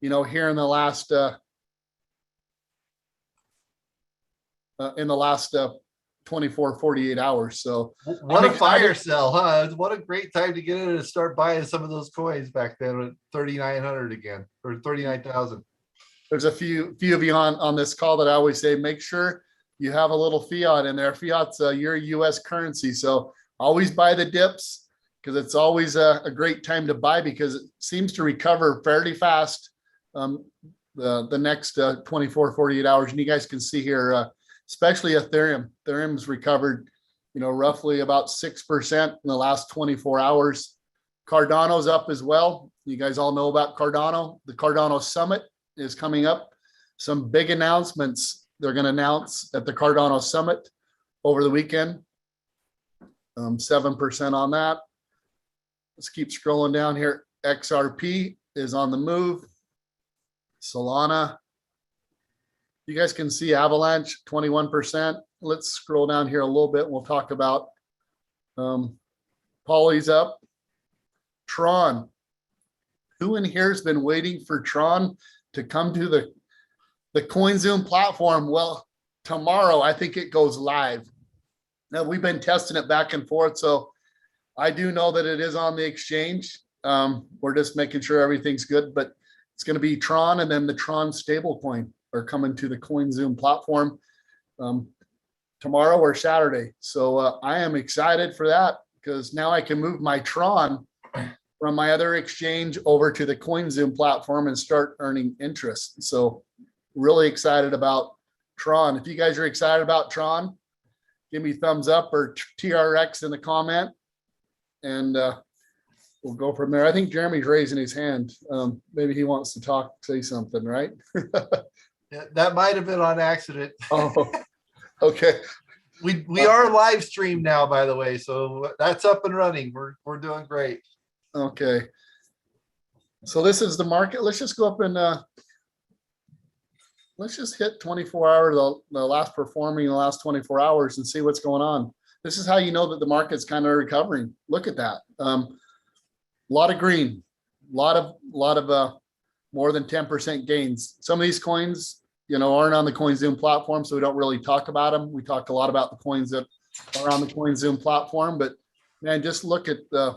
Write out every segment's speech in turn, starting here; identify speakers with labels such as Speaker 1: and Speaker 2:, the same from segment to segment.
Speaker 1: here in the last 24, 48 hours. So
Speaker 2: what a fire sale, huh? What a great time to get in and start buying some of those coins back then at 3,900 again, or 39,000.
Speaker 1: There's a few of you on this call that I always say, make sure you have a little fiat in there. Fiat's your US currency. So always buy the dips, because it's always a great time to buy, because it seems to recover fairly fast the next 24, 48 hours. And you guys can see here, especially Ethereum. Ethereum's recovered, roughly about 6% in the last 24 hours. Cardano's up as well. You guys all know about Cardano. The Cardano Summit is coming up. Some big announcements they're going to announce at the Cardano Summit over the weekend. 7% on that. Let's keep scrolling down here. XRP is on the move. Solana. You guys can see Avalanche, 21%. Let's scroll down here a little bit and we'll talk about Poly's up. Tron. Who in here has been waiting for Tron to come to the CoinZoom platform? Well, tomorrow I think it goes live. Now, we've been testing it back and forth, so I do know that it is on the exchange. We're just making sure everything's good, but it's going to be Tron, and then the Tron stablecoin are coming to the CoinZoom platform tomorrow or Saturday. So I am excited for that, because now I can move my Tron from my other exchange over to the CoinZoom platform and start earning interest. So really excited about Tron. If you guys are excited about Tron, give me thumbs up or TRX in the comment, and we'll go from there. I think Jeremy's raising his hand. Maybe he wants to say something, right?
Speaker 2: Yeah, that might have been on accident.
Speaker 1: Oh, okay.
Speaker 2: We are live stream now, by the way, so that's up and running. We're doing great.
Speaker 1: Okay. So this is the market. Let's just go up and let's just hit 24 hours, the last performing in the last 24 hours, and see what's going on. This is how you know that the market's kind of recovering. Look at that. A lot of green, a lot of more than 10% gains. Some of these coins, aren't on the CoinZoom platform, so we don't really talk about them. We talk a lot about the coins that are on the CoinZoom platform, but man, just look at the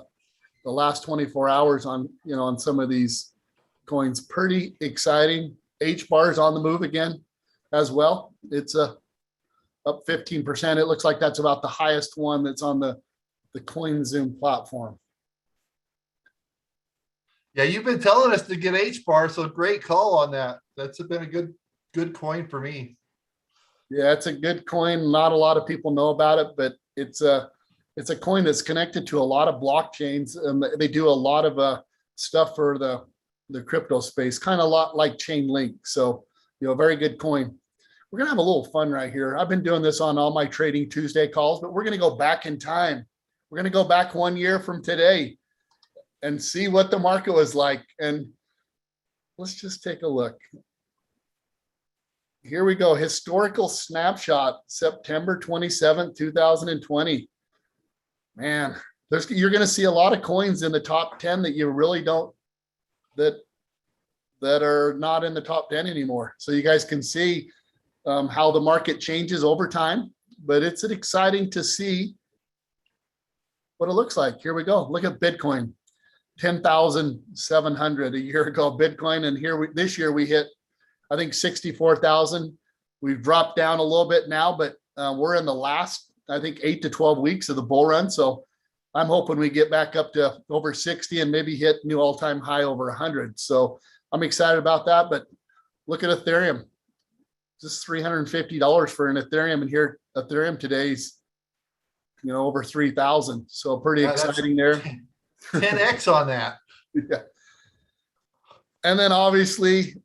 Speaker 1: last 24 hours on some of these coins. Pretty exciting. H-bar is on the move again as well. It's up 15%. It looks like that's about the highest one that's on the CoinZoom platform.
Speaker 2: Yeah, you've been telling us to get H-bar, so great call on that. That's been a good coin for me.
Speaker 1: Yeah, it's a good coin. Not a lot of people know about it, but it's a coin that's connected to a lot of blockchains, and they do a lot of stuff for the crypto space, kind of a lot like Chainlink. So, very good coin. We're gonna have a little fun right here. I've been doing this on all my Trading Tuesday calls, but we're gonna go back in time. We're gonna go back 1 year from today and see what the market was like. And let's just take a look. Here we go. Historical snapshot, September 27th, 2020. Man, you're going to see a lot of coins in the top 10 that you really don't, that are not in the top 10 anymore. So you guys can see how the market changes over time, but it's exciting to see what it looks like. Here we go. Look at Bitcoin, 10,700 a year ago, Bitcoin. And this year we hit, I think, 64,000. We've dropped down a little bit now, but we're in the last, I think, 8 to 12 weeks of the bull run. So I'm hoping we get back up to over 60 and maybe hit new all-time high over 100. So I'm excited about that. But look at Ethereum, just $350 for an Ethereum, and here Ethereum today's, over 3,000. So pretty exciting there.
Speaker 2: 10x on that.
Speaker 1: Yeah. And then obviously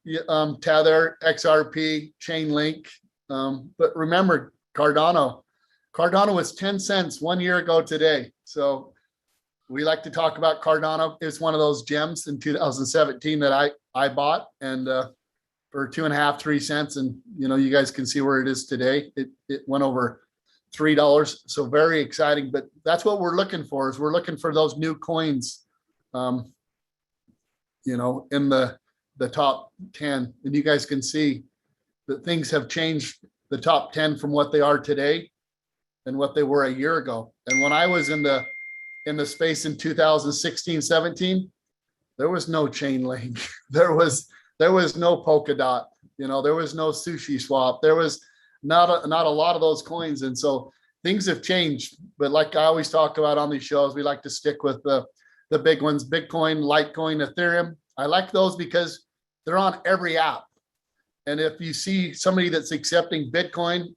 Speaker 1: Tether, XRP, Chainlink. But remember, Cardano was 10 cents 1 year ago today. So we like to talk about Cardano. It's one of those gems in 2017 that I bought, and for 2.5, 3 cents. And you guys can see where it is today. It went over $3. So very exciting. But that's what we're looking for, is we're looking for those new coins, in the the top 10, and you guys can see that things have changed the top 10 from what they are today and what they were a year ago. And when I was in the space in 2016, 17, there was no chain link. There was no polka dot, there was no sushi swap. There was not a lot of those coins. And so things have changed. But like I always talk about on these shows, we like to stick with the big ones: Bitcoin, Litecoin, Ethereum. I like those because they're on every app. And if you see somebody that's accepting Bitcoin,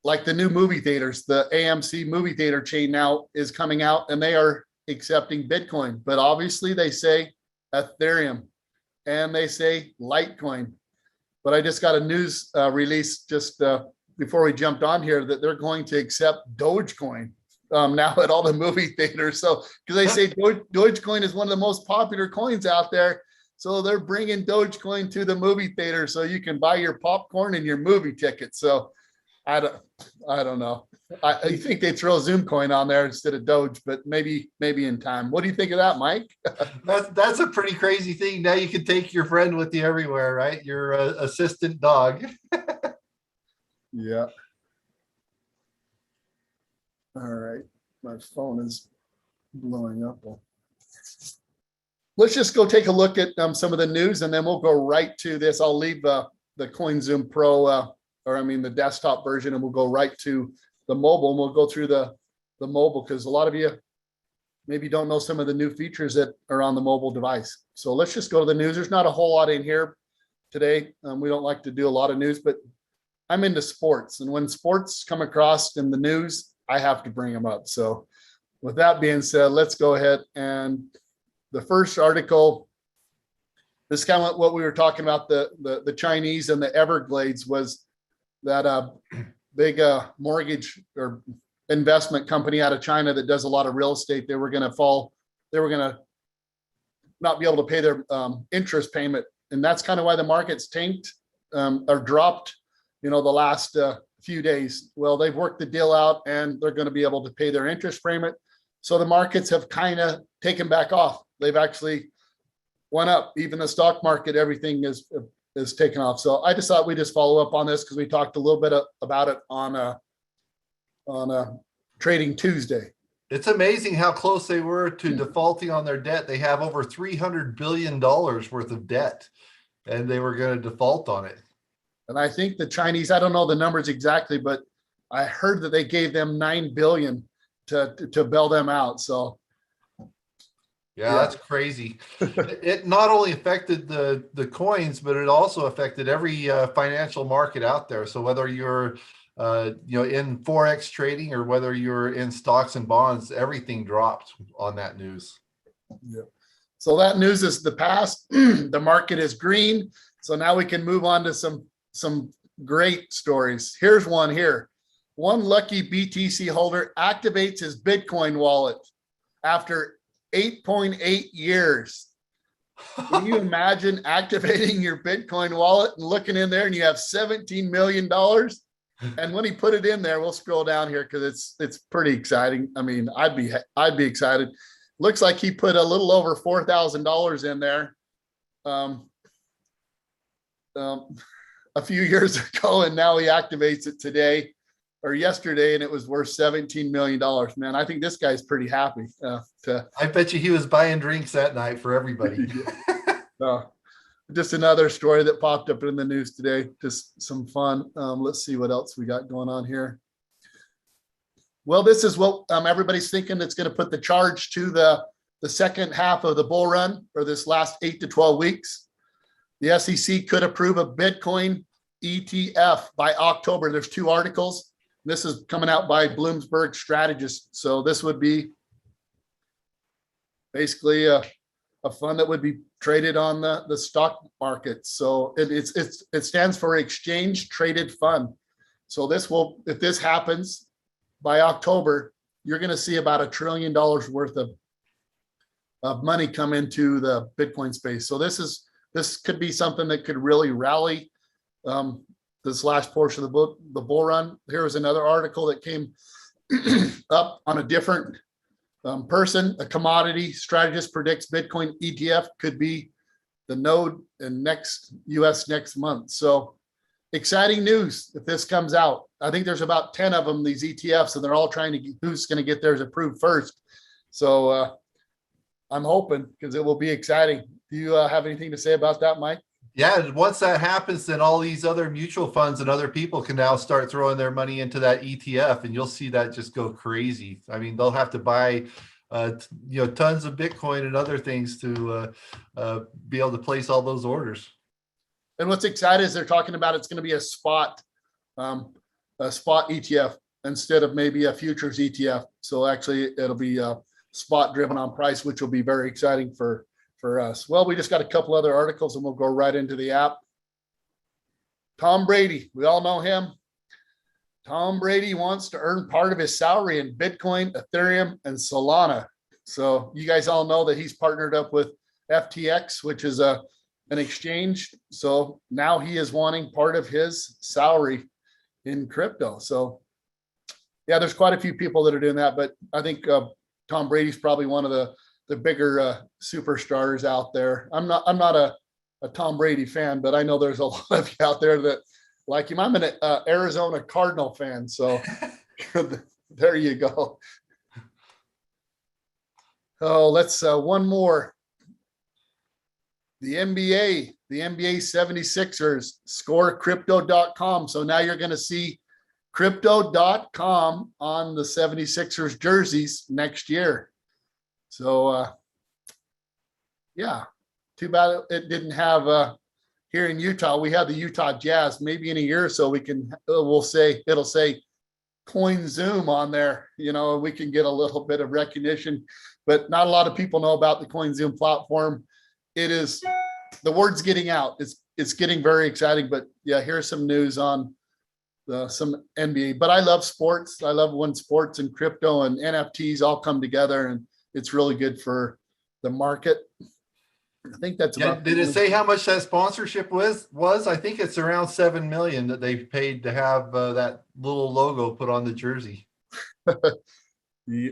Speaker 1: like the new movie theaters, the AMC movie theater chain now is coming out, and they are accepting Bitcoin, but obviously they say Ethereum and they say Litecoin. But I just got a news release just before we jumped on here that they're going to accept Dogecoin now at all the movie theaters. So because they say Dogecoin is one of the most popular coins out there, so they're bringing Dogecoin to the movie theater so you can buy your popcorn and your movie tickets. So I don't know. I think they throw Zoom coin on there instead of Doge, but maybe in time. What do you think of that, Mike?
Speaker 2: That's a pretty crazy thing. Now you can take your friend with you everywhere, right? Your assistant dog.
Speaker 1: Yeah. All right. My phone is blowing up. Let's just go take a look at some of the news, and then we'll go right to this. I'll leave the CoinZoom Pro, the desktop version, and we'll go right to the mobile, and we'll go through the mobile, because a lot of you maybe don't know some of the new features that are on the mobile device. So let's just go to the news. There's not a whole lot in here today. We don't like to do a lot of news, but I'm into sports, and when sports come across in the news, I have to bring them up. So with that being said, let's go ahead. And the first article, this is kind of what we were talking about, the Chinese and the Everglades, was that big mortgage or investment company out of China that does a lot of real estate. They were going to not be able to pay their interest payment. And that's kind of why the market's tanked or dropped, the last few days. Well, they've worked the deal out, and they're going to be able to pay their interest payment. So the markets have kind of taken back off. They've actually went up. Even the stock market, everything is taken off. So I just thought we'd just follow up on this because we talked a little bit about it on Trading Tuesday.
Speaker 2: It's amazing how close they were to defaulting on their debt. They have over $300 billion worth of debt, and they were going to default on it.
Speaker 1: And I think the Chinese, I don't know the numbers exactly, but I heard that they gave them $9 billion to bail them out. So
Speaker 2: yeah, that's crazy. It not only affected the coins, but it also affected every financial market out there. So whether you're in Forex trading or whether you're in stocks and bonds, everything dropped on that news.
Speaker 1: Yeah. So that news is the past. The market is green. So now we can move on to some great stories. Here's one here. One lucky BTC holder activates his Bitcoin wallet after 8.8 years. Can you imagine activating your Bitcoin wallet and looking in there and you have $17 million? And when he put it in there, we'll scroll down here because it's pretty exciting. I mean, I'd be excited. Looks like he put a little over $4,000 in there a few years ago, and now he activates it today or yesterday, and it was worth $17 million. Man, I think this guy's pretty happy.
Speaker 2: I bet you he was buying drinks that night for everybody.
Speaker 1: Just another story that popped up in the news today. Just some fun. Let's see what else we got going on here. Well, this is what everybody's thinking that's going to put the charge to the second half of the bull run, or this last 8 to 12 weeks. The SEC could approve a Bitcoin ETF by October. There's 2 articles. This is coming out by Bloomberg strategist. So this would be basically a fund that would be traded on the stock market. So it stands for Exchange Traded Fund. So if this happens by October, you're going to see about $1 trillion worth of money come into the Bitcoin space. So this could be something that could really rally this last portion of the bull run. Here was another article that came up on a different person, a commodity strategist, predicts Bitcoin ETF could be the node in US next month. So exciting news if this comes out. I think there's about 10 of them, these ETFs, and they're all trying to get who's going to get theirs approved first. So I'm hoping, because it will be exciting. Do you have anything to say about that, Mike?
Speaker 2: Yeah, once that happens, then all these other mutual funds and other people can now start throwing their money into that ETF, and you'll see that just go crazy. I mean, they'll have to buy, tons of Bitcoin and other things to be able to place all those orders.
Speaker 1: And what's exciting is they're talking about it's going to be a spot ETF instead of maybe a futures ETF. So actually, it'll be spot driven on price, which will be very exciting for us. Well, we just got a couple other articles and we'll go right into the app. Tom Brady, we all know him. Tom Brady wants to earn part of his salary in Bitcoin, Ethereum, and Solana. So you guys all know that he's partnered up with FTX, which is an exchange. So now he is wanting part of his salary in crypto. So yeah, there's quite a few people that are doing that, but I think Tom Brady's probably one of the bigger superstars out there. I'm not a Tom Brady fan, but I know there's a lot of you out there that like him. I'm an Arizona Cardinal fan, so there you go. Oh, let's one more. The NBA 76ers score crypto.com. So now you're going to see crypto.com on the 76ers jerseys next year. So, yeah, too bad it didn't have here in Utah. We have the Utah Jazz. Maybe in a year or so it'll say CoinZoom on there. You know, we can get a little bit of recognition, but not a lot of people know about the CoinZoom platform. It is, the word's getting out. It's getting very exciting. But yeah, here's some news on some NBA. But I love sports. I love when sports and crypto and NFTs all come together, and it's really good for the market. I think that's about.
Speaker 2: Did it say how much that sponsorship was? I think it's around 7 million that they paid to have that little logo put on the jersey.
Speaker 1: Yeah.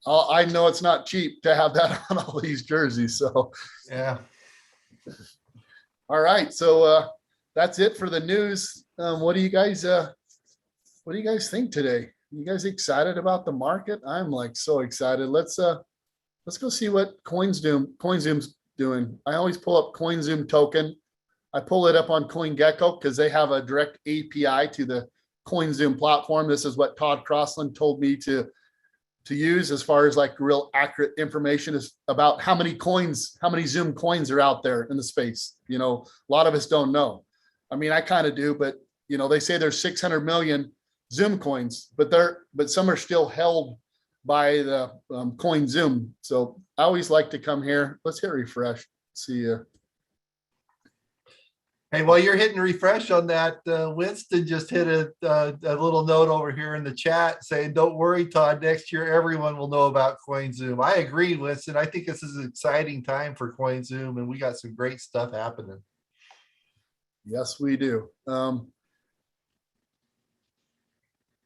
Speaker 1: I know it's not cheap to have that on all these jerseys. So
Speaker 2: yeah.
Speaker 1: All right. So that's it for the news. What do you guys think today? You guys excited about the market? I'm like so excited. Let's go see what CoinZoom's doing. I always pull up CoinZoom token. I pull it up on CoinGecko because they have a direct API to the CoinZoom platform. This is what Todd Crossland told me to use as far as like real accurate information is about how many Zoom coins are out there in the space. You know, a lot of us don't know. I mean, I kind of do, but you know, they say there's 600 million Zoom coins, but some are still held by the CoinZoom. So I always like to come here. Let's hit refresh. See you.
Speaker 2: Hey, while you're hitting refresh on that, Winston just hit a little note over here in the chat saying, don't worry, Todd, next year everyone will know about CoinZoom. I agree, Winston. I think this is an exciting time for CoinZoom, and we got some great stuff happening.
Speaker 1: Yes, we do.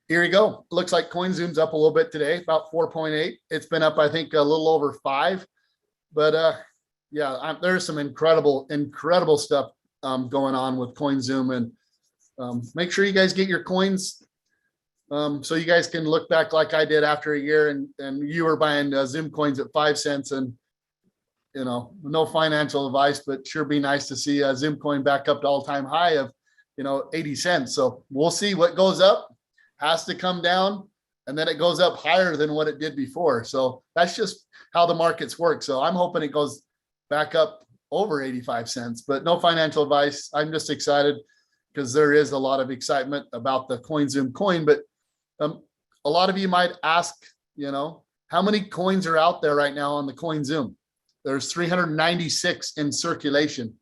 Speaker 1: Here you go. Looks like CoinZoom's up a little bit today, about 4.8. It's been up, I think, a little over 5. But yeah, there's some incredible stuff going on with CoinZoom, and make sure you guys get your coins so you guys can look back like I did after a year, and you were buying Zoom coins at 5 cents, and you know, no financial advice, but sure be nice to see a Zoom coin back up to all-time high of 80 cents. So we'll see what goes up. Has to come down, and then it goes up higher than what it did before. So that's just how the markets work. So I'm hoping it goes back up over 85 cents, but no financial advice. I'm just excited because there is a lot of excitement about the CoinZoom coin. But a lot of you might ask, how many coins are out there right now on the CoinZoom? There's 396 in circulation.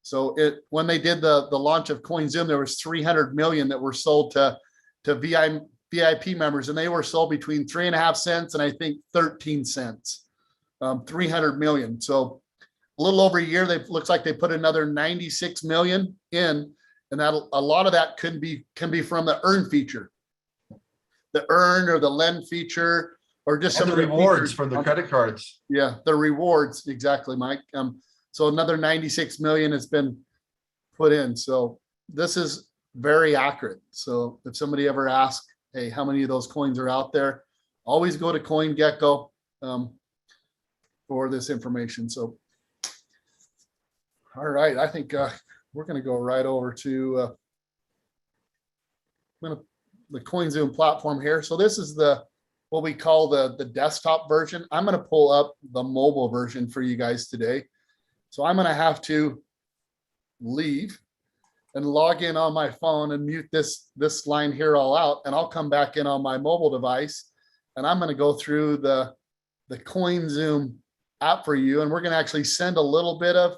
Speaker 1: So when they did the launch of CoinZoom, there was 300 million that were sold to VIP members, and they were sold between 3.5 cents and I think 13 cents. 300 million. So a little over a year, looks like they put another 96 million in, and that a lot of that can be from the earn feature, the earn or the lend feature, or just
Speaker 2: And
Speaker 1: some
Speaker 2: the
Speaker 1: of the
Speaker 2: rewards
Speaker 1: features
Speaker 2: from the
Speaker 1: on-
Speaker 2: credit cards.
Speaker 1: Yeah, the rewards, exactly, Mike. So another 96 million has been put in. So this is very accurate. So if somebody ever asks, hey, how many of those coins are out there? Always go to CoinGecko for this information. So, all right, I think we're going to go right over to the CoinZoom platform here. So this is what we call the desktop version. I'm going to pull up the mobile version for you guys today. So I'm going to have to leave and log in on my phone and mute this line here all out, and I'll come back in on my mobile device, and I'm going to go through the CoinZoom app for you, and we're going to actually send a little bit of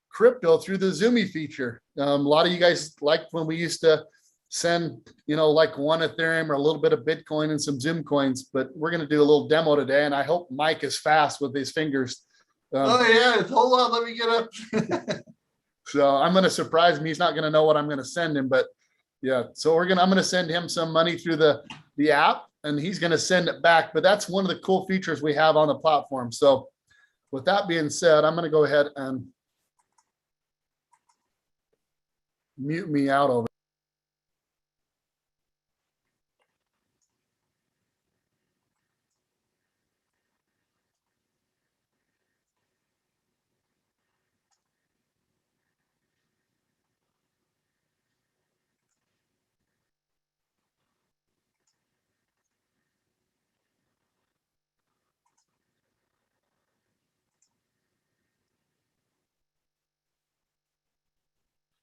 Speaker 1: crypto through the Zoomy feature. A lot of you guys liked when we used to send, like one Ethereum or a little bit of Bitcoin and some Zoom coins, but we're going to do a little demo today, and I hope Mike is fast with his fingers.
Speaker 2: Oh yeah, hold on, let me get up.
Speaker 1: So I'm going to surprise him. He's not going to know what I'm going to send him, but yeah. So I'm going to send him some money through the app, and he's going to send it back. But that's one of the cool features we have on the platform. So with that being said, I'm going to go ahead and mute me out over.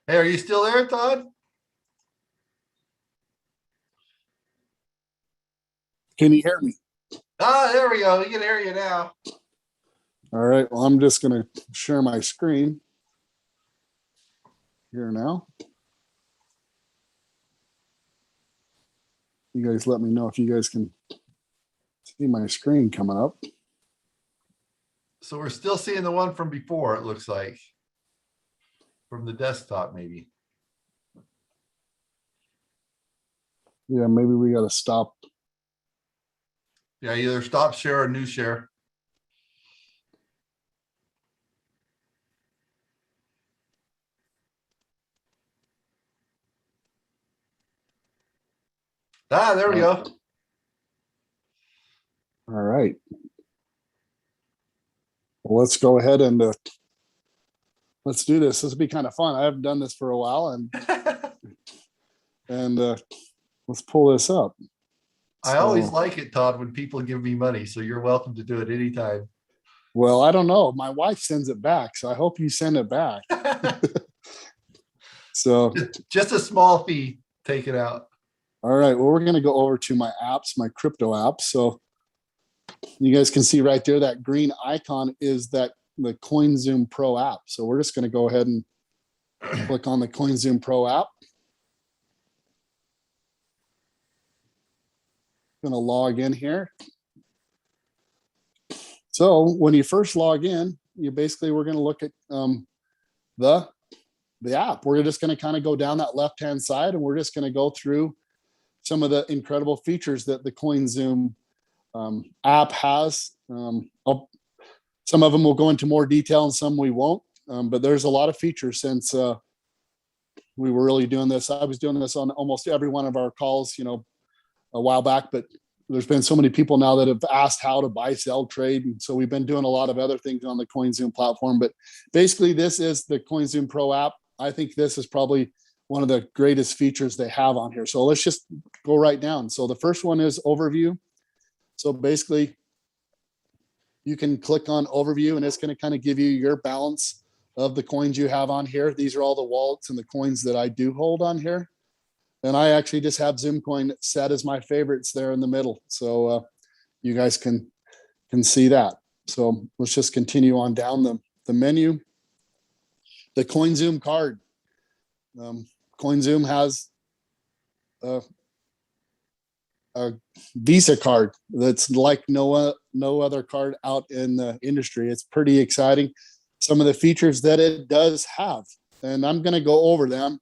Speaker 2: Hey, are you still there, Todd?
Speaker 1: Can you hear me?
Speaker 2: Ah, there we go. We can hear you now.
Speaker 1: All right. Well, I'm just going to share my screen here now. You guys let me know if you guys can see my screen coming up.
Speaker 2: So we're still seeing the one from before, it looks like. From the desktop, maybe.
Speaker 1: Yeah, maybe we got to stop.
Speaker 2: Yeah, either stop share or new share. Ah, there we go.
Speaker 1: All right. Well, let's go ahead and let's do this. This will be kind of fun. I haven't done this for a while, and let's pull this up.
Speaker 2: I always like it, Todd, when people give me money, so you're welcome to do it anytime.
Speaker 1: Well, I don't know. My wife sends it back, so I hope you send it back. So
Speaker 2: Just a small fee, take it out.
Speaker 1: all right. Well, we're going to go over to my apps, my crypto apps. So you guys can see right there, that green icon is the CoinZoom Pro app. So we're just going to go ahead and click on the CoinZoom Pro app. Going to log in here. So when you first log in, we're going to look at the app. We're just going to kind of go down that left-hand side, and we're just going to go through some of the incredible features that the CoinZoom app has. Some of them will go into more detail and some we won't, but there's a lot of features since we were really doing this. I was doing this on almost every one of our calls, a while back, but there's been so many people now that have asked how to buy, sell, trade. And so we've been doing a lot of other things on the CoinZoom platform, but basically this is the CoinZoom Pro app. I think this is probably one of the greatest features they have on here. So let's just go right down. So the first one is overview. So basically you can click on overview, and it's going to kind of give you your balance of the coins you have on here. These are all the wallets and the coins that I do hold on here. And I actually just have Zoomcoin set as my favorites there in the middle. So you guys can see that. So let's just continue on down the menu. The CoinZoom card. CoinZoom has a Visa card that's like no other card out in the industry. It's pretty exciting. Some of the features that it does have, and I'm going to go over them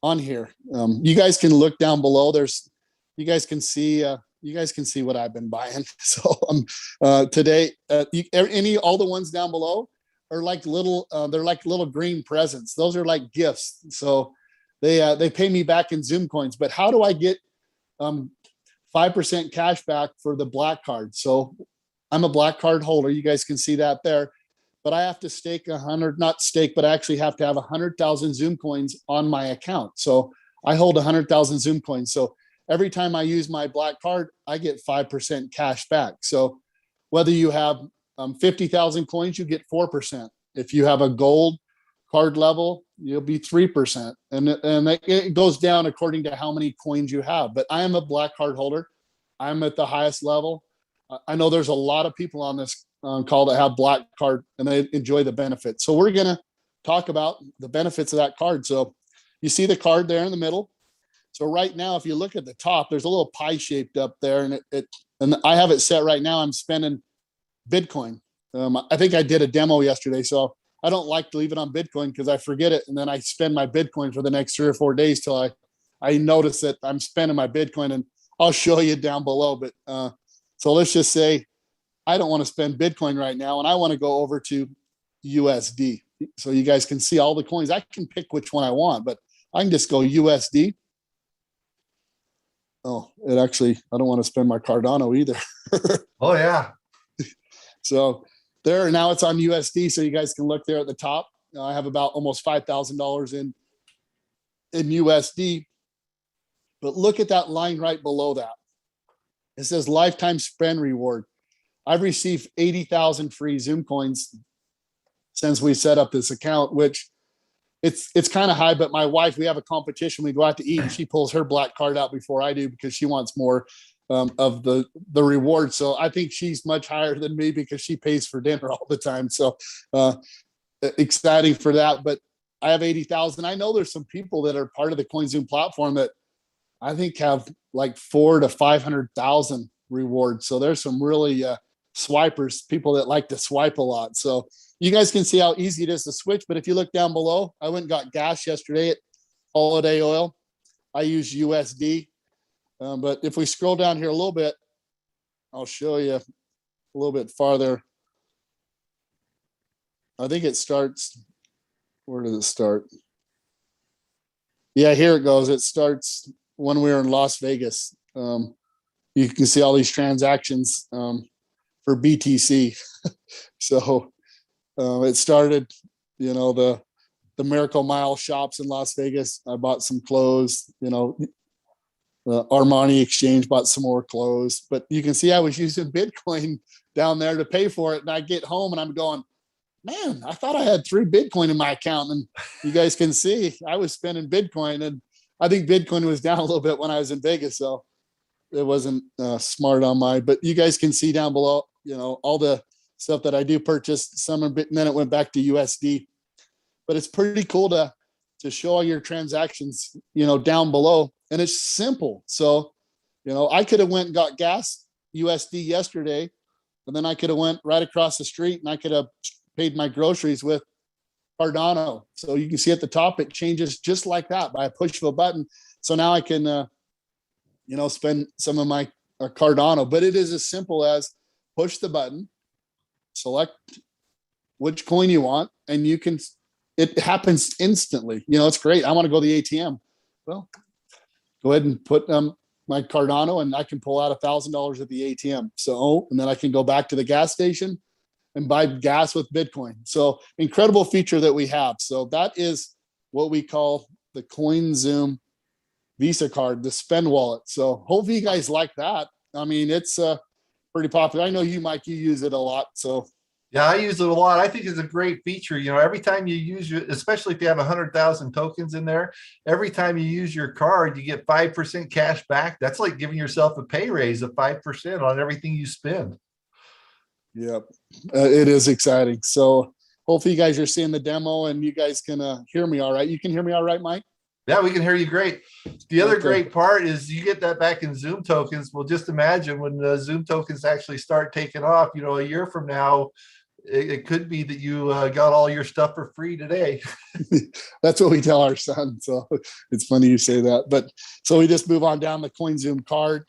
Speaker 1: on here. You guys can look down below. You guys can see you guys can see what I've been buying. So today, all the ones down below are like they're like little green presents. Those are like gifts. So they pay me back in Zoom coins. But how do I get 5% cash back for the black card? So I'm a black card holder. You guys can see that there. But I have to stake not stake, but I actually have to have 100,000 Zoom coins on my account. So I hold 100,000 Zoom coins. So every time I use my black card, I get 5% cash back. So whether you have 50,000 coins, you get 4%. If you have a gold card level, you'll be 3%. And it goes down according to how many coins you have. But I am a black card holder. I'm at the highest level. I know there's a lot of people on this call that have black card and they enjoy the benefits. So we're going to talk about the benefits of that card. So you see the card there in the middle. So right now, if you look at the top, there's a little pie shaped up there, and I have it set right now. I'm spending Bitcoin. I think I did a demo yesterday, so I don't like to leave it on Bitcoin because I forget it, and then I spend my Bitcoin for the next 3 or 4 days till I notice that I'm spending my Bitcoin, and I'll show you down below. But so let's just say I don't want to spend Bitcoin right now, and I want to go over to USD. So you guys can see all the coins. I can pick which one I want, but I can just go USD. Oh, I don't want to spend my Cardano either.
Speaker 2: Oh yeah.
Speaker 1: So there, now it's on USD. So you guys can look there at the top. I have about almost $5,000 in USD. But look at that line right below that. It says lifetime spend reward. I've received 80,000 free Zoom coins since we set up this account, which it's kind of high, but my wife, we have a competition. We go out to eat and she pulls her black card out before I do because she wants more of the reward. So I think she's much higher than me because she pays for dinner all the time. So exciting for that. But I have 80,000. I know there's some people that are part of the CoinZoom platform that I think have like 400,000 to 500,000 rewards. So there's some really swipers, people that like to swipe a lot. So you guys can see how easy it is to switch. But if you look down below, I went and got gas yesterday at Holiday Oil. I use USD. But if we scroll down here a little bit, I'll show you a little bit farther. I think it starts, where does it start? Yeah, here it goes. It starts when we were in Las Vegas. You can see all these transactions for BTC. So it started, the Miracle Mile shops in Las Vegas. I bought some clothes, Armani Exchange bought some more clothes. But you can see I was using Bitcoin down there to pay for it. And I get home and I'm going, man, I thought I had 3 Bitcoin in my account. And you guys can see I was spending Bitcoin. And I think Bitcoin was down a little bit when I was in Vegas. So it wasn't smart on my, but you guys can see down below, all the stuff that I do purchase, some of it, and then it went back to USD. But it's pretty cool to show all your transactions, down below. And it's simple. So, I could have went and got gas USD yesterday, and then I could have went right across the street and I could have paid my groceries with Cardano. So you can see at the top, it changes just like that by a push of a button. So now I can, spend some of my Cardano, but it is as simple as push the button, select which coin you want, and it happens instantly. It's great. I want to go to the ATM. Well, go ahead and put my Cardano and I can pull out $1,000 at the ATM. So, and then I can go back to the gas station and buy gas with Bitcoin. So incredible feature that we have. So that is what we call the CoinZoom Visa card, the spend wallet. So hopefully you guys like that. I mean, it's pretty popular. I know you, Mike, you use it a lot. So
Speaker 2: yeah, I use it a lot. I think it's a great feature. Every time you use especially if you have 100,000 tokens in there, every time you use your card, you get 5% cash back. That's like giving yourself a pay raise of 5% on everything you spend.
Speaker 1: Yep, it is exciting. So hopefully you guys are seeing the demo and you guys can hear me all right. You can hear me all right, Mike?
Speaker 2: Yeah, we can hear you great. The other great part is you get that back in Zoom tokens. Well, just imagine when the Zoom tokens actually start taking off, a year from now, it could be that you got all your stuff for free today.
Speaker 1: That's what we tell our son. So it's funny you say that. But so we just move on down the CoinZoom card.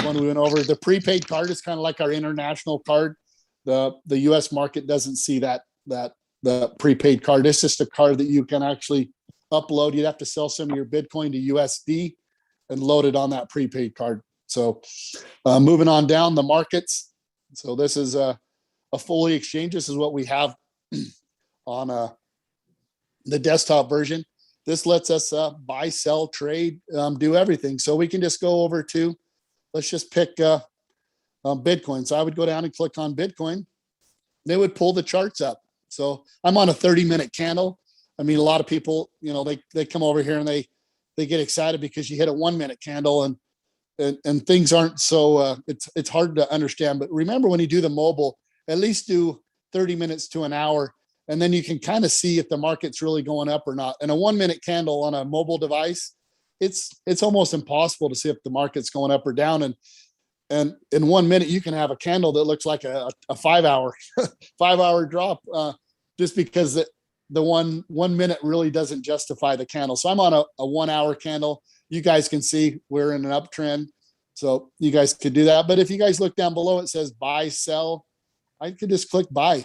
Speaker 1: one we went over. The prepaid card is kind of like our international card. The US market doesn't see the prepaid card. It's just a card that you can actually upload. You'd have to sell some of your Bitcoin to USD and load it on that prepaid card. So moving on down the markets. So this is a fully exchange. This is what we have on the desktop version. This lets us buy, sell, trade, do everything. So we can just go over to, let's just pick Bitcoin. So I would go down and click on Bitcoin. They would pull the charts up. So I'm on a 30-minute candle. I mean, a lot of people, they come over here and they get excited because you hit a 1-minute candle and things aren't so, it's hard to understand. But remember, when you do the mobile, at least do 30 minutes to an hour, and then you can kind of see if the market's really going up or not. And a 1-minute candle on a mobile device, it's almost impossible to see if the market's going up or down. And in 1 minute, you can have a candle that looks like a 5-hour drop, just because the 1 minute really doesn't justify the candle. So I'm on a 1-hour candle. You guys can see we're in an uptrend, so you guys could do that. But if you guys look down below, it says buy, sell. I could just click buy.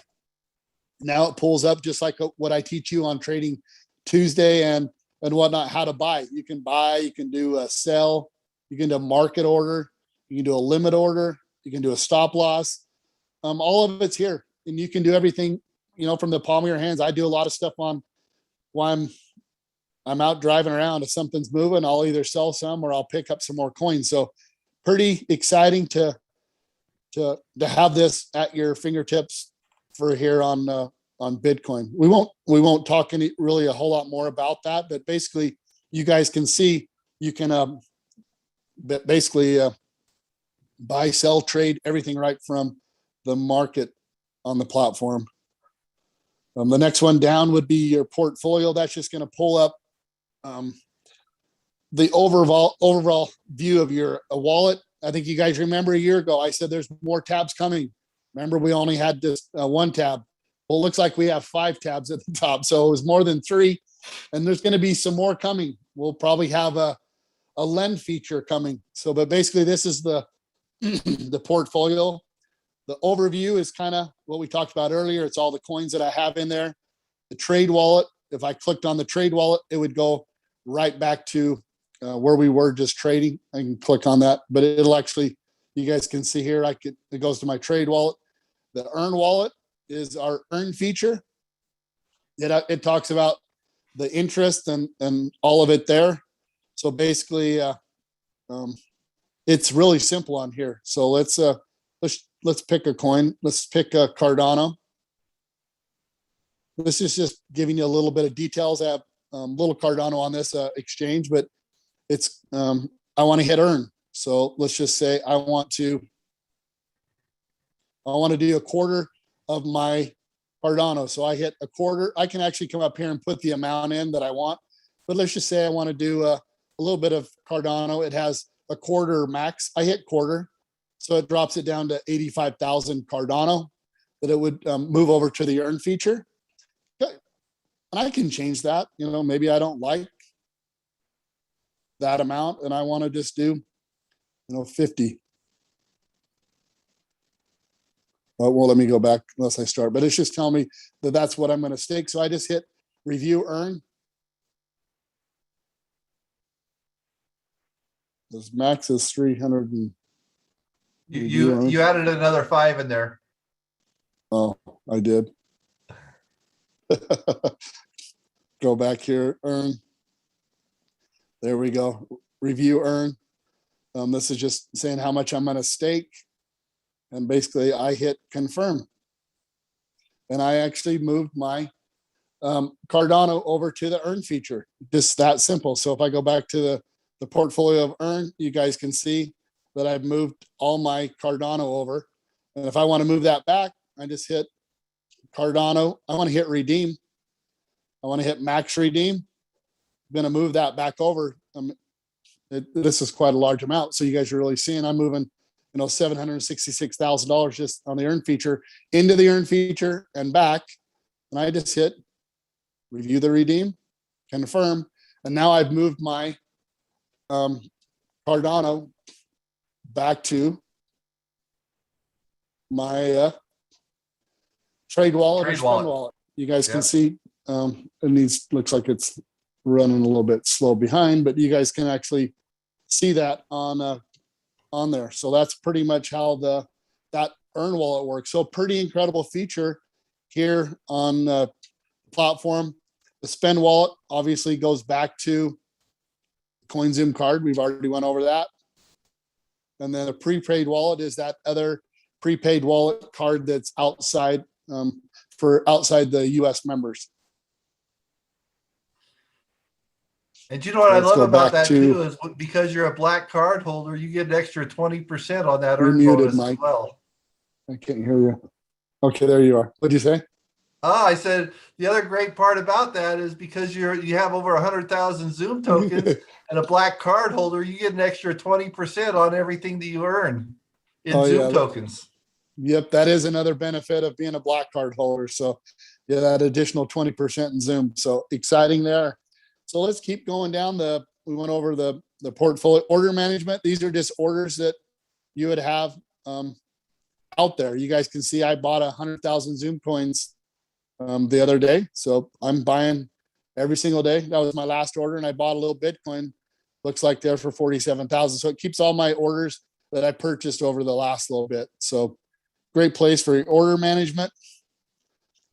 Speaker 1: Now it pulls up just like what I teach you on Trading Tuesday and whatnot, how to buy. You can buy, you can do a sell, you can do a market order, you can do a limit order, you can do a stop loss. All of it's here, and you can do everything, from the palm of your hands. I do a lot of stuff on while I'm out driving around. If something's moving, I'll either sell some or I'll pick up some more coins. So pretty exciting to have this at your fingertips for here on Bitcoin. We won't talk really a whole lot more about that, but basically you guys can see you can basically buy, sell, trade, everything right from the market on the platform. The next one down would be your portfolio. That's just going to pull up the overall view of your wallet. I think you guys remember a year ago, I said there's more tabs coming. Remember, we only had this one tab. Well, it looks like we have 5 tabs at the top. So it was more than 3, and there's going to be some more coming. We'll probably have a lend feature coming. So, but basically this is the portfolio. The overview is kind of what we talked about earlier. It's all the coins that I have in there. The trade wallet, if I clicked on the trade wallet, it would go right back to where we were just trading. I can click on that, but it'll actually, you guys can see here, it goes to my trade wallet. The earn wallet is our earn feature. It talks about the interest and all of it there. So basically, it's really simple on here. So let's pick a coin. Let's pick a Cardano. This is just giving you a little bit of details. I have little Cardano on this exchange, but it's I want to hit earn. So let's just say I want to do a quarter of my Cardano. So I hit a quarter. I can actually come up here and put the amount in that I want. But let's just say I want to do a little bit of Cardano. It has a quarter max. I hit quarter. So it drops it down to 85,000 Cardano that it would move over to the earn feature. Okay. And I can change that. Maybe I don't like that amount and I want to just do, 50. Well, let me go back unless I start, but it's just telling me that that's what I'm going to stake. So I just hit review earn. This max is 300.
Speaker 2: You added another 5 in there.
Speaker 1: Oh, I did. Go back here, earn. There we go. Review earn. This is just saying how much I'm going to stake. And basically I hit confirm. And I actually moved my Cardano over to the earn feature. Just that simple. So if I go back to the portfolio of earn, you guys can see that I've moved all my Cardano over. And if I want to move that back, I just hit Cardano. I want to hit redeem. I want to hit max redeem. I'm going to move that back over. This is quite a large amount. So you guys are really seeing I'm moving, $766,000 just on the earn feature into the earn feature and back. And I just hit review the redeem, confirm. And now I've moved my Cardano back to my trade wallet or
Speaker 2: Trade
Speaker 1: spend
Speaker 2: wallet.
Speaker 1: wallet. You guys
Speaker 2: Yeah.
Speaker 1: can see, and these looks like it's running a little bit slow behind, but you guys can actually see that on there. So that's pretty much how that earn wallet works. So pretty incredible feature here on the platform. The spend wallet obviously goes back to CoinZoom card. We've already went over that. And then a prepaid wallet is that other prepaid wallet card that's outside for outside the US members.
Speaker 2: And you know what I
Speaker 1: Let's
Speaker 2: love
Speaker 1: go
Speaker 2: about
Speaker 1: back
Speaker 2: that too is because you're a black card holder, you get an extra 20% on that
Speaker 1: You're
Speaker 2: earn
Speaker 1: muted,
Speaker 2: bonus
Speaker 1: Mike.
Speaker 2: as well.
Speaker 1: I can't hear you. Okay, there you are. What'd you say?
Speaker 2: I said the other great part about that is because you have over 100,000 Zoom tokens and a black card holder, you get an extra 20% on everything that you earn in Zoom tokens.
Speaker 1: Yep, that is another benefit of being a black card holder. So yeah, that additional 20% in Zoom. So exciting there. So let's keep going down we went over the portfolio order management. These are just orders that you would have out there. You guys can see I bought 100,000 Zoom coins the other day. So I'm buying every single day. That was my last order, and I bought a little Bitcoin. Looks like they're for 47,000. So it keeps all my orders that I purchased over the last little bit. So great place for order management.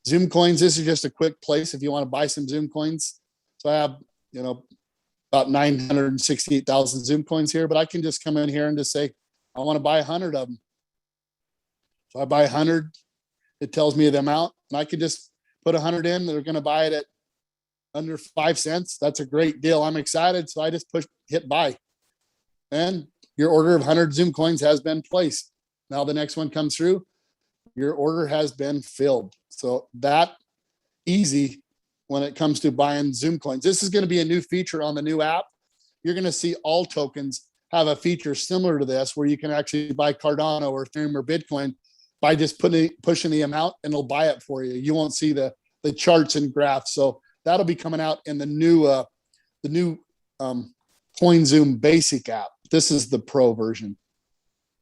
Speaker 1: Zoom coins. This is just a quick place if you want to buy some Zoom coins. So I have, about 968,000 Zoom coins here, but I can just come in here and just say, I want to buy 100 of them. So I buy 100. It tells me the amount, and I could just put 100 in. They're going to buy it at under 5 cents. That's a great deal. I'm excited. So I just hit buy, and your order of 100 Zoom coins has been placed. Now the next one comes through. Your order has been filled. So that easy when it comes to buying Zoom coins. This is going to be a new feature on the new app. You're going to see all tokens have a feature similar to this where you can actually buy Cardano or Ethereum or Bitcoin by just pushing the amount, and it'll buy it for you. You won't see the charts and graphs. So that'll be coming out in the new CoinZoom basic app. This is the pro version.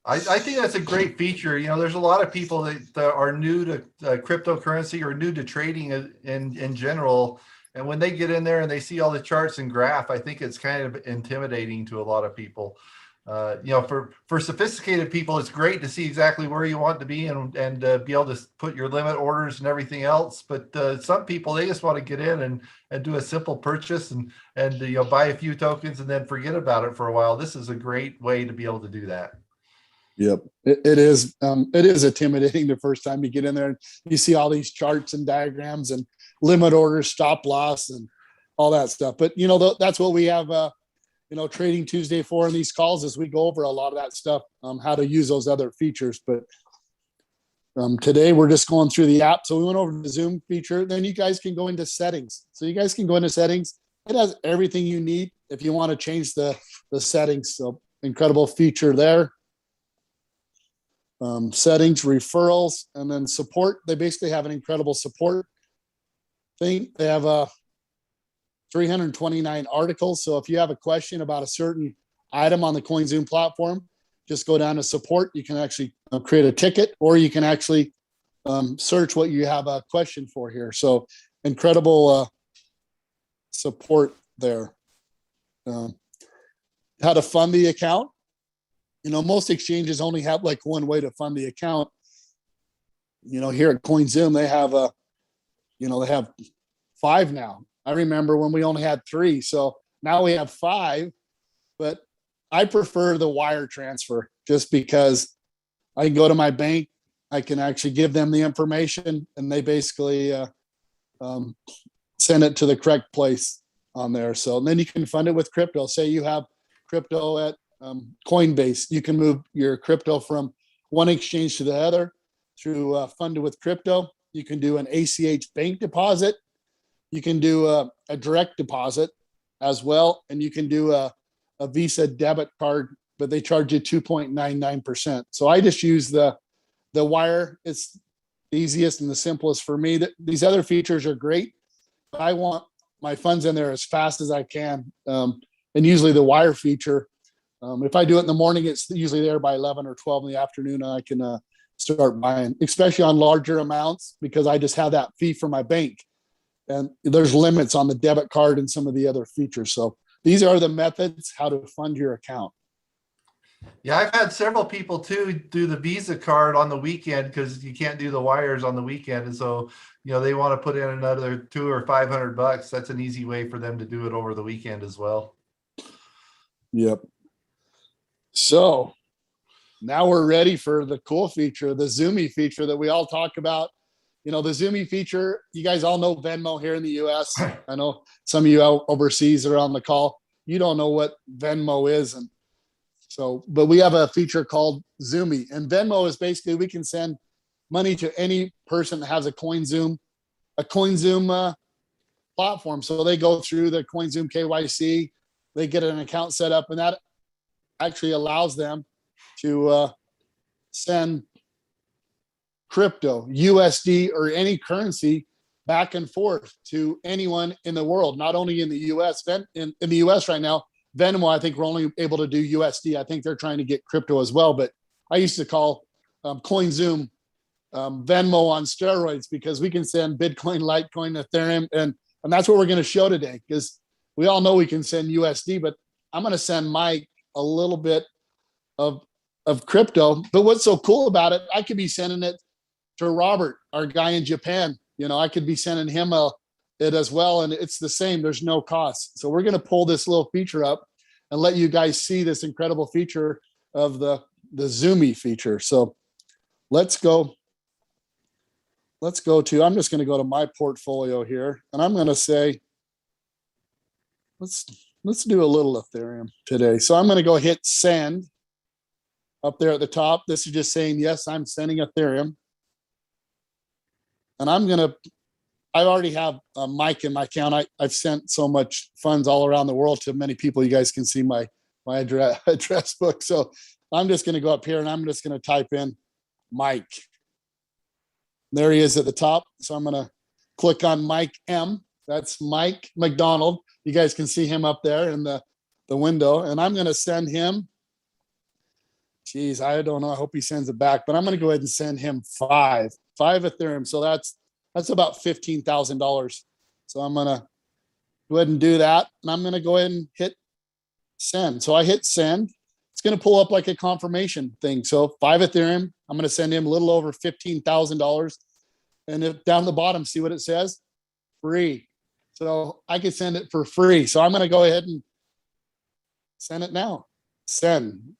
Speaker 2: I think that's a great feature. There's a lot of people that are new to cryptocurrency or new to trading in general. And when they get in there and they see all the charts and graph, I think it's kind of intimidating to a lot of people. For sophisticated people, it's great to see exactly where you want to be and be able to put your limit orders and everything else. But some people, they just want to get in and do a simple purchase and buy a few tokens and then forget about it for a while. This is a great way to be able to do that.
Speaker 1: Yep, it is. It is intimidating the first time you get in there and you see all these charts and diagrams and limit orders, stop loss, and all that stuff. But that's what we have. Trading Tuesday for in these calls is we go over a lot of that stuff, how to use those other features. But today we're just going through the app. So we went over the Zoom feature. Then you guys can go into settings. So you guys can go into settings. It has everything you need if you want to change the settings. So incredible feature there. Settings, referrals, and then support. They basically have an incredible support thing. They have 329 articles. So if you have a question about a certain item on the CoinZoom platform, just go down to support. You can actually create a ticket, or you can actually search what you have a question for here. So incredible support there. How to fund the account. Most exchanges only have like one way to fund the account. Here at CoinZoom, they have they have 5 now. I remember when we only had 3. So now we have 5, but I prefer the wire transfer just because I can go to my bank. I can actually give them the information and they basically send it to the correct place on there. So and then you can fund it with crypto. Say you have crypto at Coinbase. You can move your crypto from one exchange to the other through funded with crypto. You can do an ACH bank deposit. You can do a direct deposit as well. And you can do a Visa debit card, but they charge you 2.99%. So I just use the wire. It's the easiest and the simplest for me. These other features are great, but I want my funds in there as fast as I can. And usually the wire feature If I do it in the morning, it's usually there by 11 or 12 in the afternoon. And I can start buying, especially on larger amounts, because I just have that fee from my bank. And there's limits on the debit card and some of the other features. So these are the methods how to fund your account.
Speaker 2: Yeah, I've had several people too do the Visa card on the weekend because you can't do the wires on the weekend. And so, they want to put in another $200 or $500. That's an easy way for them to do it over the weekend as well.
Speaker 1: Yep. So now we're ready for the cool feature, the Zoomy feature that we all talk about. The Zoomy feature, you guys all know Venmo here in the US. I know some of you out overseas are on the call. You don't know what Venmo is. And so, but we have a feature called Zoomy, and Venmo is basically, we can send money to any person that has a CoinZoom platform. So they go through the CoinZoom KYC, they get an account set up, and that actually allows them to send crypto, USD, or any currency back and forth to anyone in the world, not only in the US. In the US right now, Venmo, I think we're only able to do USD. I think they're trying to get crypto as well, but I used to call CoinZoom Venmo on steroids, because we can send Bitcoin, Litecoin, Ethereum, and that's what we're going to show today, because we all know we can send USD, but I'm going to send Mike a little bit of crypto. But what's so cool about it, I could be sending it to Robert, our guy in Japan. I could be sending him it as well, and it's the same. There's no cost. So we're going to pull this little feature up and let you guys see this incredible feature of the Zoomy feature. So let's go to, I'm just going to go to my portfolio here, and I'm going to say, let's do a little Ethereum today. So I'm going to go hit send up there at the top. This is just saying, yes, I'm sending Ethereum. And I already have a Mike in my account. I've sent so much funds all around the world to many people. You guys can see my address book. So I'm just going to go up here and I'm just going to type in Mike. There he is at the top. So I'm going to click on Mike M. That's Mike McDonald. You guys can see him up there in the window. And I'm going to send him, geez, I don't know. I hope he sends it back, but I'm going to go ahead and send him five Ethereum. So that's about $15,000. So I'm going to go ahead and do that. And I'm going to go ahead and hit send. So I hit send. It's going to pull up like a confirmation thing. So 5 Ethereum, I'm going to send him a little over $15,000. And if down the bottom, see what it says? Free. So I could send it for free. So I'm going to go ahead and send it now. Send.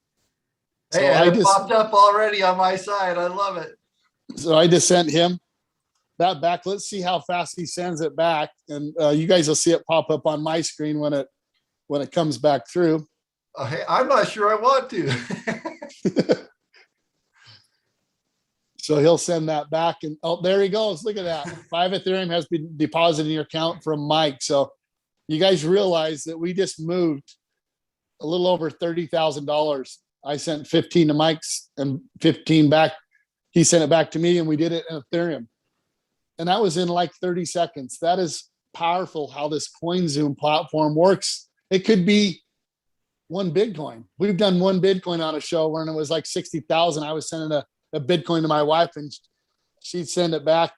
Speaker 2: Hey,
Speaker 1: so
Speaker 2: it popped up already on my side. I love it.
Speaker 1: So I just sent him that back. Let's see how fast he sends it back. And you guys will see it pop up on my screen when it comes back through.
Speaker 2: Hey, I'm not sure I want to.
Speaker 1: So he'll send that back, and oh, there he goes. Look at that. 5 Ethereum has been deposited in your account from Mike. So you guys realize that we just moved a little over $30,000. I sent 15 to Mike's and 15 back. He sent it back to me, and we did it in Ethereum. And that was in like 30 seconds. That is powerful how this CoinZoom platform works. It could be one Bitcoin. We've done one Bitcoin on a show when it was like 60,000. I was sending a Bitcoin to my wife, and she'd send it back.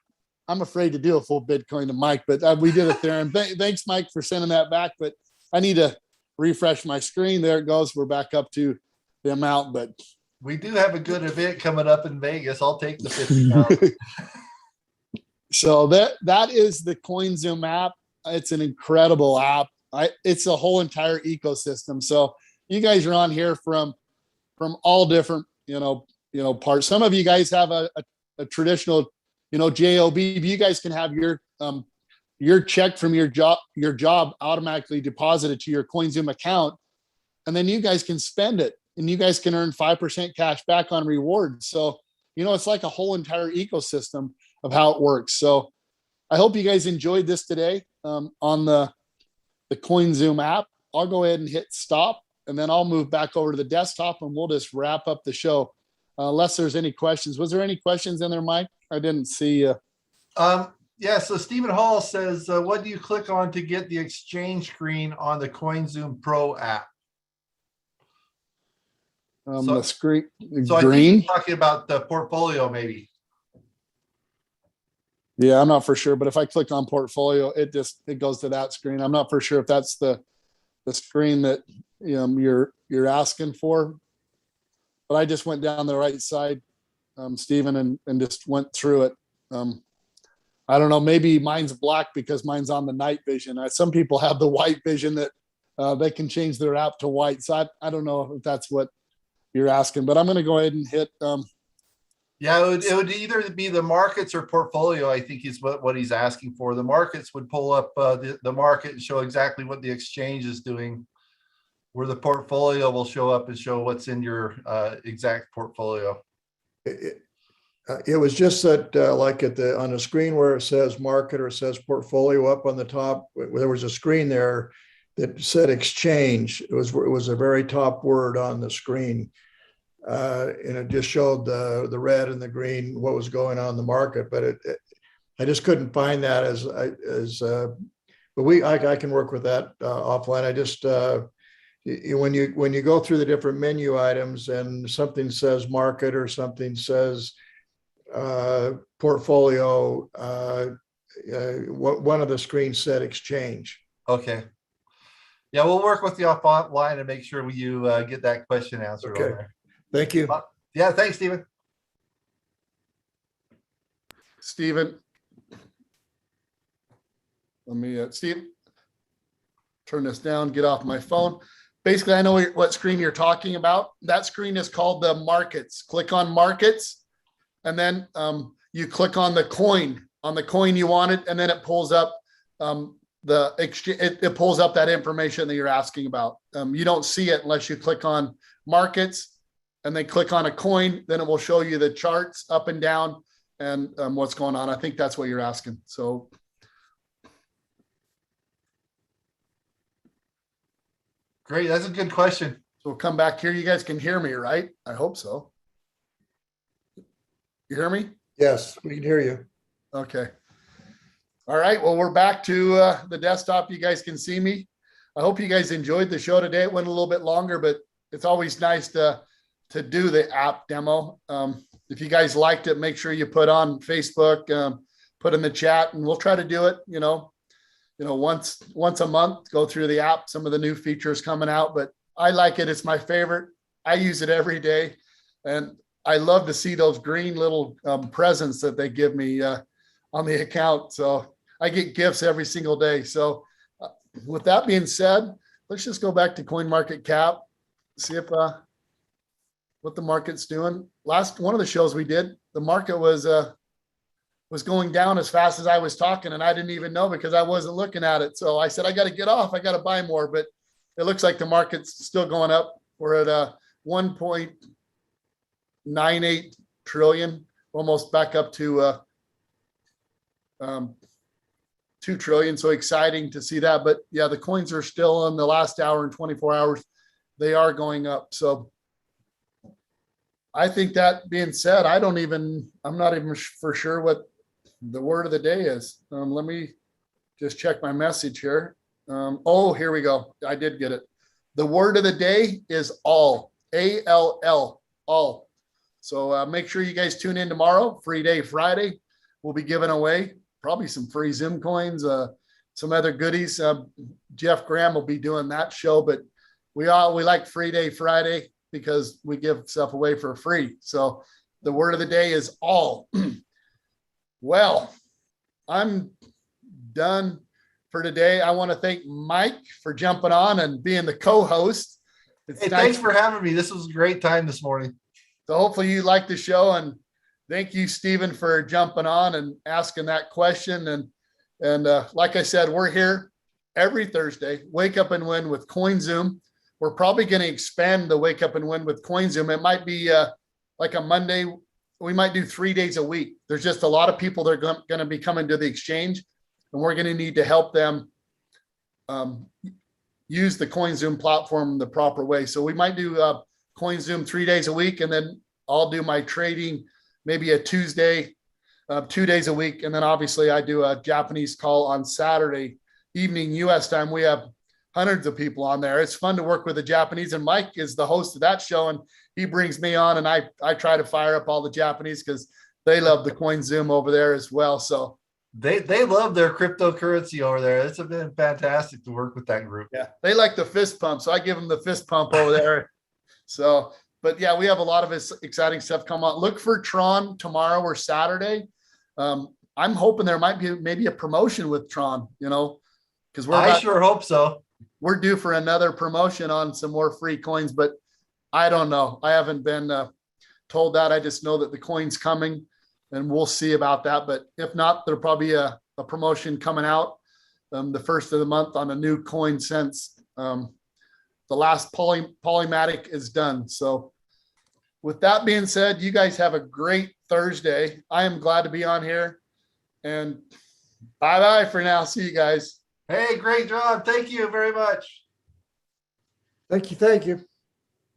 Speaker 1: I'm afraid to do a full Bitcoin to Mike, but we did Ethereum. Thanks, Mike, for sending that back. But I need to refresh my screen. There it goes. We're back up to the amount, but
Speaker 2: we do have a good event coming up in Vegas. I'll take the 50,000.
Speaker 1: So that is the CoinZoom app. It's an incredible app. It's a whole entire ecosystem. So you guys are on here from all different, parts. Some of you guys have a traditional, JOB. You guys can have your check from your job automatically deposited to your CoinZoom account, and then you guys can spend it, and you guys can earn 5% cash back on rewards. So, it's like a whole entire ecosystem of how it works. So I hope you guys enjoyed this today on the CoinZoom app. I'll go ahead and hit stop, and then I'll move back over to the desktop, and we'll just wrap up the show. Unless there's any questions. Was there any questions in there, Mike? I didn't see.
Speaker 2: Yeah, so Stephen Hall says, what do you click on to get the exchange screen on the CoinZoom Pro app?
Speaker 1: The screen,
Speaker 2: So I think
Speaker 1: green.
Speaker 2: you're talking about the portfolio, maybe.
Speaker 1: Yeah, I'm not for sure, but if I click on portfolio, it goes to that screen. I'm not for sure if that's the screen that you're asking for, but I just went down the right side, Stephen, and just went through it. I don't know, maybe mine's black because mine's on the night vision. Some people have the white vision that they can change their app to white. So I don't know if that's what you're asking, but I'm going to go ahead and hit.
Speaker 2: Yeah, it would either be the markets or portfolio, I think is what he's asking for. The markets would pull up the market and show exactly what the exchange is doing, where the portfolio will show up and show what's in your exact portfolio.
Speaker 3: It was just that like on the screen where it says market or it says portfolio up on the top, there was a screen there that said exchange. It was a very top word on the screen. And it just showed the red and the green, what was going on in the market, but I just couldn't find that but I can work with that offline. I just when you go through the different menu items and something says market or something says portfolio, one of the screens said exchange.
Speaker 2: Okay. Yeah, we'll work with you offline and make sure you get that question answered.
Speaker 3: Okay.
Speaker 2: On there.
Speaker 3: Thank you.
Speaker 2: Yeah, thanks, Stephen.
Speaker 1: Stephen, let me, Steve, turn this down, get off my phone. Basically, I know what screen you're talking about. That screen is called the markets. Click on markets, and then you click on the coin you wanted, and then it pulls up the exchange. It pulls up that information that you're asking about. You don't see it unless you click on markets and then click on a coin. Then it will show you the charts up and down and what's going on. I think that's what you're asking. So.
Speaker 2: Great. That's a good question.
Speaker 1: So we'll come back here. You guys can hear me, right? I hope so. You hear me?
Speaker 3: Yes, we can hear you.
Speaker 1: Okay. All right. Well, we're back to the desktop. You guys can see me. I hope you guys enjoyed the show today. It went a little bit longer, but it's always nice to do the app demo. If you guys liked it, make sure you put on Facebook, put in the chat, and we'll try to do it, once a month, go through the app, some of the new features coming out, but I like it. It's my favorite. I use it every day, and I love to see those green little presents that they give me on the account. So I get gifts every single day. So with that being said, let's just go back to CoinMarketCap, see if what the market's doing. Last one of the shows we did, the market was going down as fast as I was talking, and I didn't even know because I wasn't looking at it. So I said, I got to get off. I got to buy more, but it looks like the market's still going up. We're at 1.98 trillion, almost back up to 2 trillion. So exciting to see that. But yeah, the coins are still in the last hour and 24 hours. They are going up. So I think that being said, I'm not even for sure what the word of the day is. Let me just check my message here. Here we go. I did get it. The word of the day is all, A-L-L, all. So make sure you guys tune in tomorrow, Free Day Friday. We'll be giving away probably some free Zoom coins, some other goodies. Jeff Graham will be doing that show, but we like Free Day Friday because we give stuff away for free. So the word of the day is all. Well, I'm done for today. I want to thank Mike for jumping on and being the co-host.
Speaker 2: Thanks for having me. This was a great time this morning.
Speaker 1: So hopefully you liked the show, and thank you, Stephen, for jumping on and asking that question. And like I said, we're here every Thursday, Wake Up and Win with CoinZoom. We're probably going to expand the Wake Up and Win with CoinZoom. It might be like a Monday. We might do 3 days a week. There's just a lot of people that are going to be coming to the exchange, and we're going to need to help them use the CoinZoom platform the proper way. So we might do CoinZoom 3 days a week, and then I'll do my trading maybe a Tuesday, 2 days a week. And then obviously I do a Japanese call on Saturday evening, US time. We have hundreds of people on there. It's fun to work with the Japanese, and Mike is the host of that show, and he brings me on, and I try to fire up all the Japanese because they love the CoinZoom over there as well. So
Speaker 2: they love their cryptocurrency over there. It's been fantastic to work with that group.
Speaker 1: yeah, they like the fist pump, so I give them the fist pump over there. So, but yeah, we have a lot of exciting stuff come on. Look for Tron tomorrow or Saturday. I'm hoping there might be maybe a promotion with Tron, because
Speaker 2: I sure hope so.
Speaker 1: We're due for another promotion on some more free coins, but I don't know. I haven't been told that. I just know that the coin's coming, and we'll see about that. But if not, there'll probably be a promotion coming out the first of the month on a new coin since the last Polymatic is done. So with that being said, you guys have a great Thursday. I am glad to be on here, and bye-bye for now. See you guys.
Speaker 2: Hey, great job. Thank you very much.
Speaker 3: Thank you.